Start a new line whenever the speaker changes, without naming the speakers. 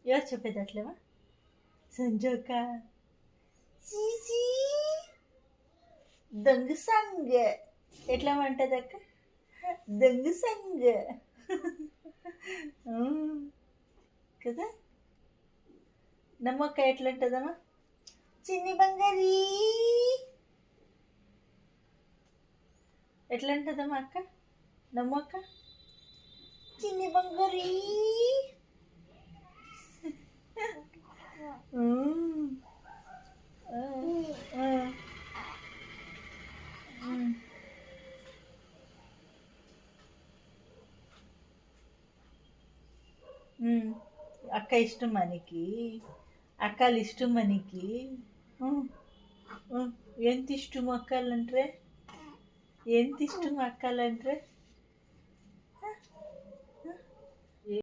ఎవరు చెప్పేది అట్లేవా? సంజోక చీచీ దొంగ సంగ ఎట్లా అంటది అక్క? దొంగ సంగ కదా. నమ్మక్క ఎట్లా ఉంటుందమ్మా? చిన్ని బంగారీ ఎట్లా ఉంటుందమ్మా అక్క? నమ్మక్క చిన్ని బంగారీ. అక్క ఇష్టం మనకి, అక్కలు ఇష్టం మనకి. ఎంత ఇష్టం అక్కలంటే, ఎంత ఇష్టం అక్కలంటే.